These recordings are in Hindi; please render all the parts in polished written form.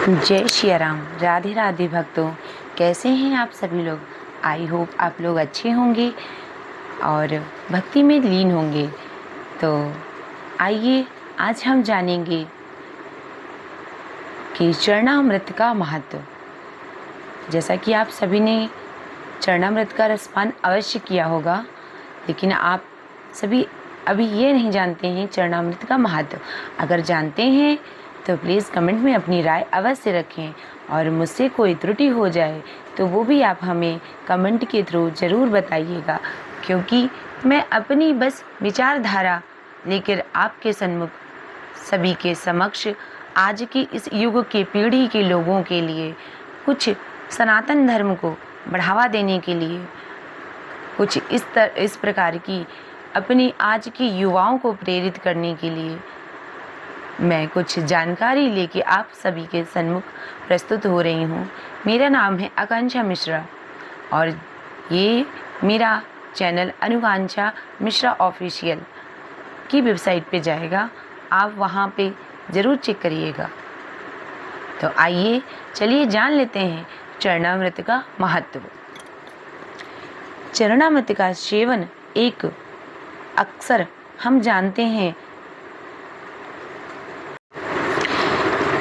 जय श्री राम। राधे राधे भक्तों, कैसे हैं आप सभी लोग। आई होप आप लोग अच्छे होंगे और भक्ति में लीन होंगे। तो आइए आज हम जानेंगे कि चरणामृत का महत्व। जैसा कि आप सभी ने चरणामृत का रसपान अवश्य किया होगा, लेकिन आप सभी अभी ये नहीं जानते हैं चरणामृत का महत्व। अगर जानते हैं तो प्लीज़ कमेंट में अपनी राय अवश्य रखें, और मुझसे कोई त्रुटि हो जाए तो वो भी आप हमें कमेंट के थ्रू ज़रूर बताइएगा, क्योंकि मैं अपनी बस विचारधारा लेकर आपके सन्मुख सभी के समक्ष आज की इस युग के पीढ़ी के लोगों के लिए कुछ सनातन धर्म को बढ़ावा देने के लिए, कुछ इस प्रकार की अपनी आज की युवाओं को प्रेरित करने के लिए मैं कुछ जानकारी लेके आप सभी के सन्मुख प्रस्तुत हो रही हूँ। मेरा नाम है आकांक्षा मिश्रा और ये मेरा चैनल अनुकांक्षा मिश्रा ऑफिशियल की वेबसाइट पे जाएगा, आप वहाँ पे ज़रूर चेक करिएगा। तो आइए चलिए जान लेते हैं चरणामृत का महत्व। चरणामृत का सेवन एक अक्सर हम जानते हैं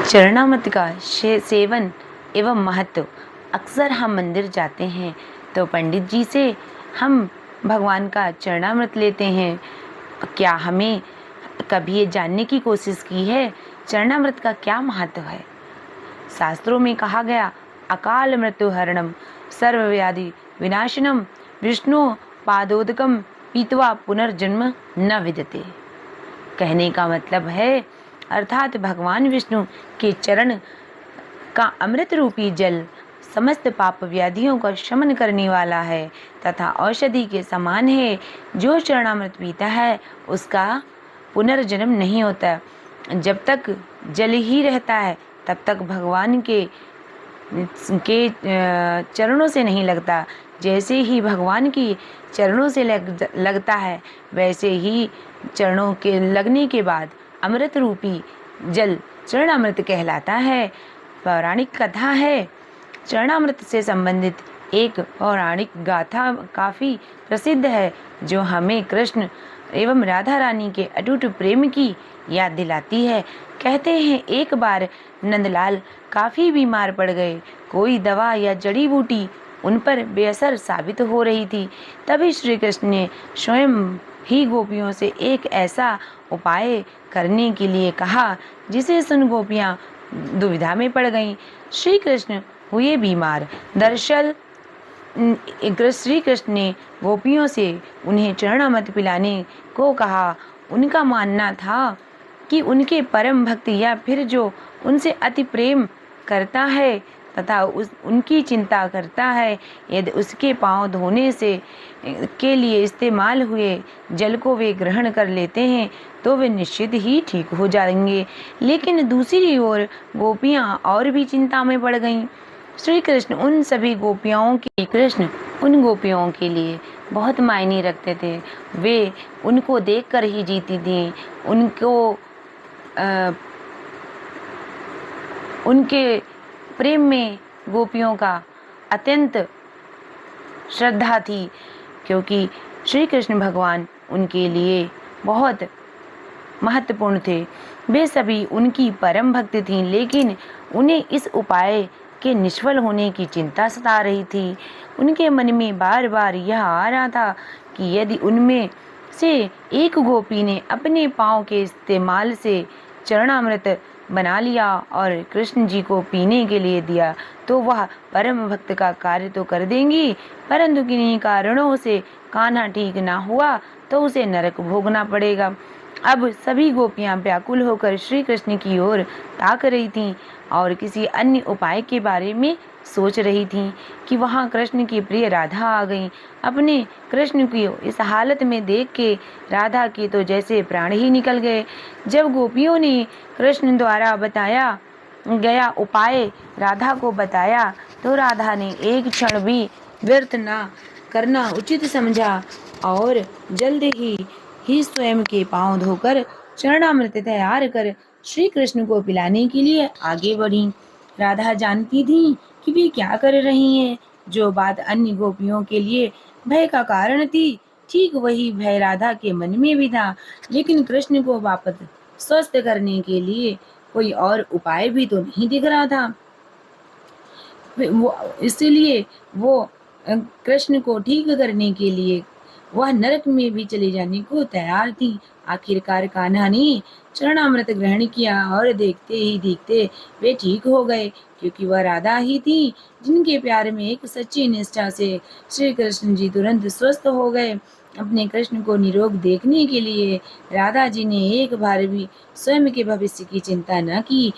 चरणामृत का सेवन एवं महत्व। अक्सर हम मंदिर जाते हैं तो पंडित जी से हम भगवान का चरणामृत लेते हैं। क्या हमें कभी ये जानने की कोशिश की है चरणामृत का क्या महत्व है। शास्त्रों में कहा गया, अकाल मृत्यु हरणम सर्वव्याधि विनाशनम विष्णु पादोदकम पीत्वा पुनर्जन्म न विद्यते। कहने का मतलब है, अर्थात भगवान विष्णु के चरण का अमृत रूपी जल समस्त पाप व्याधियों का शमन करने वाला है तथा औषधि के समान है। जो चरणामृत पीता है उसका पुनर्जन्म नहीं होता। जब तक जल ही रहता है तब तक भगवान के चरणों से नहीं लगता। जैसे ही भगवान की चरणों से लगता है, वैसे ही चरणों के लगने के बाद अमृत रूपी जल चरणामृत कहलाता है। पौराणिक कथा है, चरणामृत से संबंधित एक पौराणिक गाथा काफ़ी प्रसिद्ध है, जो हमें कृष्ण एवं राधा रानी के अटूट प्रेम की याद दिलाती है। कहते हैं, एक बार नंदलाल काफ़ी बीमार पड़ गए। कोई दवा या जड़ी बूटी उन पर बेअसर साबित हो रही थी। तभी श्री कृष्ण ने स्वयं ही गोपियों से एक ऐसा उपाय करने के लिए कहा, जिसे सुन गोपियाँ दुविधा में पड़ गईं। श्री कृष्ण हुए बीमार। दरअसल श्री कृष्ण ने गोपियों से उन्हें चरणामृत पिलाने को कहा। उनका मानना था कि उनके परम भक्त या फिर जो उनसे अति प्रेम करता है तथा उनकी चिंता करता है, यदि उसके पांव धोने से के लिए इस्तेमाल हुए जल को वे ग्रहण कर लेते हैं तो वे निश्चित ही ठीक हो जाएंगे। लेकिन दूसरी ओर गोपियां और भी चिंता में पड़ गईं। श्री कृष्ण उन गोपियों के लिए बहुत मायने रखते थे। वे उनको देखकर ही जीती थीं। उनके प्रेम में गोपियों का अत्यंत श्रद्धा थी, क्योंकि श्री कृष्ण भगवान उनके लिए बहुत महत्वपूर्ण थे। वे सभी उनकी परम भक्त थीं, लेकिन उन्हें इस उपाय के निष्फल होने की चिंता सता रही थी। उनके मन में बार बार यह आ रहा था कि यदि उनमें से एक गोपी ने अपने पाँव के इस्तेमाल से चरणामृत बना लिया और कृष्ण जी को पीने के लिए दिया तो वह परम भक्त का कार्य तो कर देंगी, परंतु किन्हीं कारणों से कान्हा ठीक ना हुआ तो उसे नरक भोगना पड़ेगा। अब सभी गोपियां व्याकुल होकर श्री कृष्ण की ओर ताक रही थीं और किसी अन्य उपाय के बारे में सोच रही थीं कि वहां कृष्ण की प्रिय राधा आ गई। अपने कृष्ण की इस हालत में देख के राधा के तो जैसे प्राण ही निकल गए। जब गोपियों ने कृष्ण द्वारा बताया गया उपाय राधा को बताया तो राधा ने एक क्षण भी व्यर्थ न करना उचित समझा और जल्द ही स्वयं के पांव धोकर चरणामृत तैयार कर श्री कृष्ण को पिलाने के लिए आगे बढ़ी। राधा जानती थी कि वे क्या कर रही हैं। जो बात अन्य गोपियों के लिए भय का कारण थी, ठीक वही भय राधा के मन में भी था। लेकिन कृष्ण को वापस स्वस्थ करने के लिए कोई और उपाय भी तो नहीं दिख रहा था। वो इसीलिए वो कृष्ण को ठीक करने के लिए वह नरक में भी चले जाने को तैयार थी। आखिरकार कान्हा ने चरणामृत ग्रहण किया और देखते ही देखते वे ठीक हो गए, क्योंकि वह राधा ही थी जिनके प्यार में एक सच्ची निष्ठा से श्री कृष्ण जी तुरंत स्वस्थ हो गए। अपने कृष्ण को निरोग देखने के लिए राधा जी ने एक बार भी स्वयं के भविष्य की चिंता न की,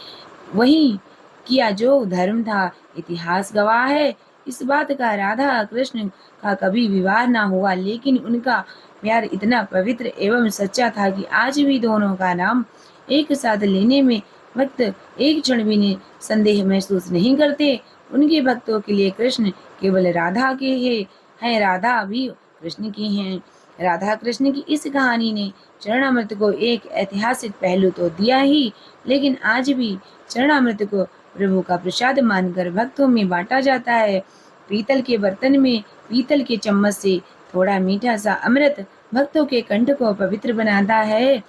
वही किया जो धर्म था। इतिहास गवाह है इस बात का, राधा कृष्ण का कभी विवाह ना हुआ, लेकिन उनका प्यार इतना पवित्र एवं सच्चा था कि आज भी दोनों का नाम एक साथ लेने में भक्त एक क्षण भी संदेह महसूस नहीं करते। उनके भक्तों के लिए कृष्ण केवल राधा के हैं, राधा भी कृष्ण की हैं। राधा कृष्ण की इस कहानी ने चरणामृत को एक ऐतिहासिक पहलू तो दिया ही, लेकिन आज भी चरणामृत को प्रभु का प्रसाद मानकर भक्तों में बांटा जाता है। पीतल के बर्तन में पीतल के चम्मच से थोड़ा मीठा सा अमृत भक्तों के कंठ को पवित्र बनाता है।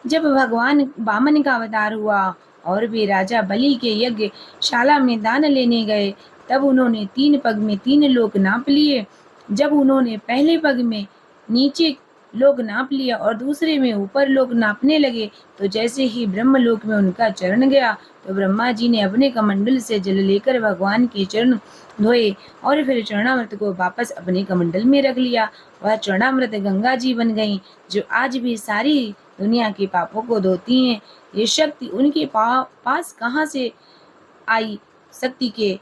जब भगवान वामन का अवतार हुआ और वे राजा बलि के यज्ञशाला में दान लेने गए, तब उन्होंने 3 पग में 3 लोक नाप लिए। जब उन्होंने पहले पग में नीचे लोक नाप लिया और दूसरे में ऊपर लोक नापने लगे, तो जैसे ही ब्रह्मलोक में उनका चरण गया, तो ब्रह्मा जी ने अपने कमंडल से जल लेकर भगवान के चरण धोए और फिर चरणामृत को वापस अपने कमंडल में रख लिया। वह चरणामृत गंगा जी बन गई, जो आज भी सारी दुनिया के पापों को धोती हैं। ये शक्ति उनके पास कहाँ से आई? शक्ति के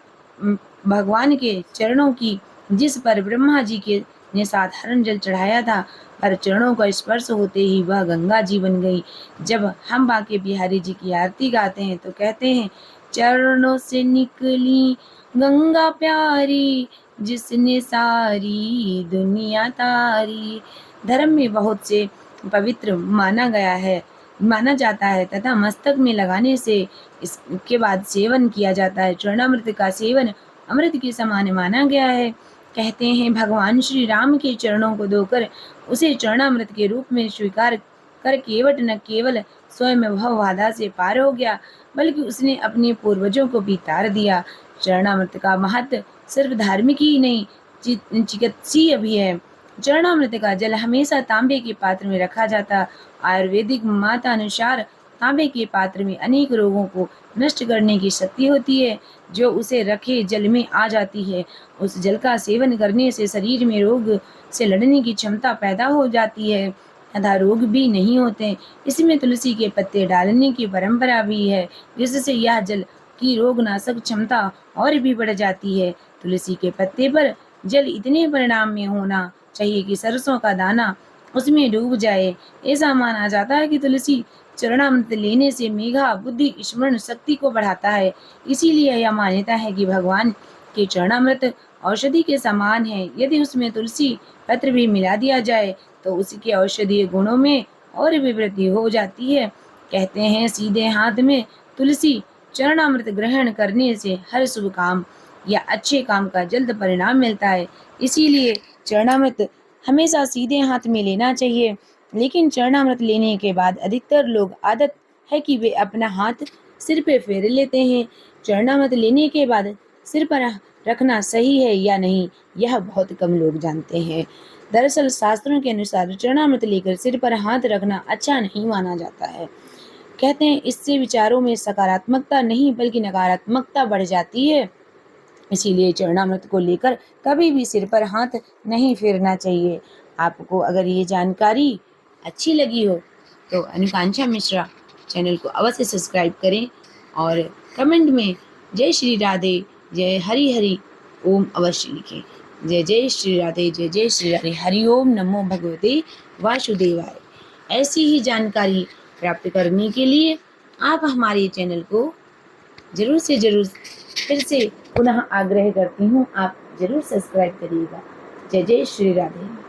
भगवान के चरणों की, जिस पर ब्रह्मा जी के ने साधारण जल चढ़ाया था, पर चरणों का स्पर्श होते ही वह गंगा जी बन गई। जब हम बांके बिहारी जी की आरती गाते हैं तो कहते हैं, चरणों से निकली गंगा प्यारी, जिसने सारी दुनिया तारी। धर्म में बहुत से पवित्र माना जाता है तथा मस्तक में लगाने से इसके बाद सेवन किया जाता है। चरणामृत का सेवन अमृत के समान माना गया है। कहते हैं भगवान श्री राम के चरणों को धोकर उसे चरणामृत के रूप में स्वीकार कर केवट न केवल स्वयं वह बाधा से पार हो गया, बल्कि उसने अपने पूर्वजों को भी तार दिया। चरणामृत का महत्व सिर्फ धार्मिक ही नहीं, चिकित्सीय भी है। चरणामृत का जल हमेशा तांबे के पात्र में रखा जाता। आयुर्वेदिक मतानुसार तांबे के पात्र में अनेक रोगों को नष्ट करने की शक्ति होती है, जो उसे रखे जल में आ जाती है। उस जल का सेवन करने से शरीर में रोग से लड़ने की क्षमता पैदा हो जाती है तथा रोग भी नहीं होते। इसमें तुलसी के पत्ते डालने की परंपरा भी है, जिससे यह जल की रोगनाशक क्षमता और भी बढ़ जाती है। तुलसी के पत्ते पर जल इतने परिणाम में होना चाहिए कि सरसों का दाना उसमें डूब जाए। ऐसा माना जाता है कि तुलसी चरणामृत लेने से मेघा बुद्धि स्मरण शक्ति को बढ़ाता है। इसीलिए यह मान्यता है कि भगवान के चरणामृत औषधि के समान है। यदि उसमें तुलसी पत्र भी मिला दिया जाए तो उसके औषधीय गुणों में और भी वृद्धि हो जाती है। कहते हैं सीधे हाथ में तुलसी चरणामृत ग्रहण करने से हर शुभ काम या अच्छे काम का जल्द परिणाम मिलता है। इसीलिए चरणामृत हमेशा सीधे हाथ में लेना चाहिए। लेकिन चरणामृत लेने के बाद अधिकतर लोग आदत है कि वे अपना हाथ सिर पे फेर लेते हैं। चरणामृत लेने के बाद सिर पर रखना सही है या नहीं, यह बहुत कम लोग जानते हैं। दरअसल शास्त्रों के अनुसार चरणामृत लेकर सिर पर हाथ रखना अच्छा नहीं माना जाता है। कहते हैं इससे विचारों में सकारात्मकता नहीं बल्कि नकारात्मकता बढ़ जाती है। इसीलिए चरणामृत को लेकर कभी भी सिर पर हाथ नहीं फेरना चाहिए। आपको अगर ये जानकारी अच्छी लगी हो तो अनुकांक्षा मिश्रा चैनल को अवश्य सब्सक्राइब करें और कमेंट में जय श्री राधे, जय हरि हरि ओम अवश्य लिखें। जय जय श्री राधे, जय जय श्री राधे, हरि ओम नमो भगवते वासुदेवाय। ऐसी ही जानकारी प्राप्त करने के लिए आप हमारे चैनल को जरूर से जरूर फिर से पुनः आग्रह करती हूँ, आप जरूर सब्सक्राइब करिएगा। जय जय श्री राधे।